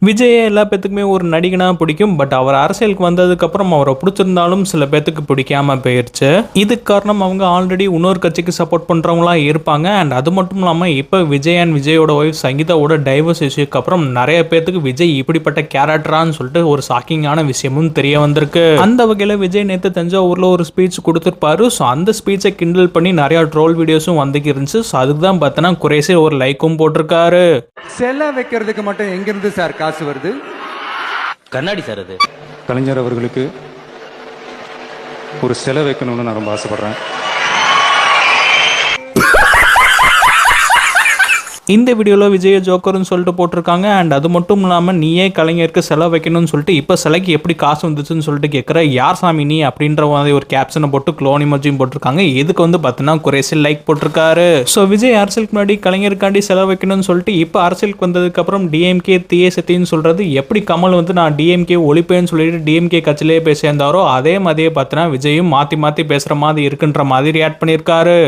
விஜயை எல்லா பேத்துக்குமே ஒரு நடிகனாக பிடிக்கும். பட் அவர் அரசியலுக்கு வந்ததுக்கப்புறம் அவரை பிடிச்சிருந்தாலும் சில பேத்துக்கு பிடிக்காம போயிடுச்சு. இதுக்கு காரணம் அவங்க ஆல்ரெடி இன்னொரு கட்சிக்கு சப்போர்ட் பண்ணுறவங்களா இருப்பாங்க. அண்ட் அது மட்டும் இல்லாமல் இப்போ விஜய் அண்ட் விஜயோட ஒய்ஃப் சங்கீதாவோட டைவர்ஸ் இஷ்யூக்கு அப்புறம் நிறைய பேத்துக்கு விஜய் இப்படிப்பட்ட கேரக்டரான்னு சொல்லிட்டு ஒரு ஷாக்கிங்கான விஷயமும் தெரிய வந்திருக்கு. அந்த வகையில் விஜய் நேற்று தஞ்சாவூரில் ஒரு ஸ்பீச் கொடுத்துருப்பாரு. ஸோ அந்த ஸ்பீச்சை கிண்டல் பண்ணி நிறையா ட்ரோல் வீடியோஸும் வந்துக்கு இருந்துச்சு. ஸோ அதுக்கு தான் பார்த்தோன்னா குறைசி ஒரு லைக்கும் போட்டிருக்காரு. செல வைக்கிறதுக்கு மட்டும் எங்கிருந்து சார் காசு வருது? கண்ணாடி சார் அது. கலைஞர் அவர்களுக்கு ஒரு சிலை வைக்கணும்னு நான் ரொம்ப ஆசைப்படுறேன். இந்த வீடியோவில் விஜய் ஜோக்கர்னு சொல்லிட்டு போட்டிருக்காங்க. அண்ட் அது மட்டும் இல்லாமல் நீயே கலைஞருக்கு செலவு வைக்கணும்னு சொல்லிட்டு இப்போ சிலைக்கு எப்படி காசு வந்துச்சுன்னு சொல்லிட்டு கேட்குற யார் சாமி நீ அப்படின்ற மாதிரி ஒரு கேப்ஷனை போட்டு க்ளோனி மஜியும் போட்டிருக்காங்க. இதுக்கு வந்து பார்த்தீங்கன்னா குறைசி லைக் போட்டிருக்காரு. ஸோ விஜய் அரசியலுக்கு முன்னாடி கலைஞருக்காண்டி செலவு வைக்கணும்னு சொல்லிட்டு இப்போ அரசியலுக்கு வந்ததுக்கப்புறம் டிஎம்கே தீய சத்தின்னு சொல்கிறது எப்படி கமல் வந்து நான் டிஎம்கே ஒழிப்பேன்னு சொல்லிட்டு டிஎம்கே கட்சியிலேயே போய் சேர்ந்தாரோ அதே மாதிரியே பார்த்தீங்கன்னா விஜயும் மாற்றி மாற்றி பேசுகிற மாதிரி இருக்குன்ற மாதிரி ரியாக்ட் பண்ணியிருக்காரு.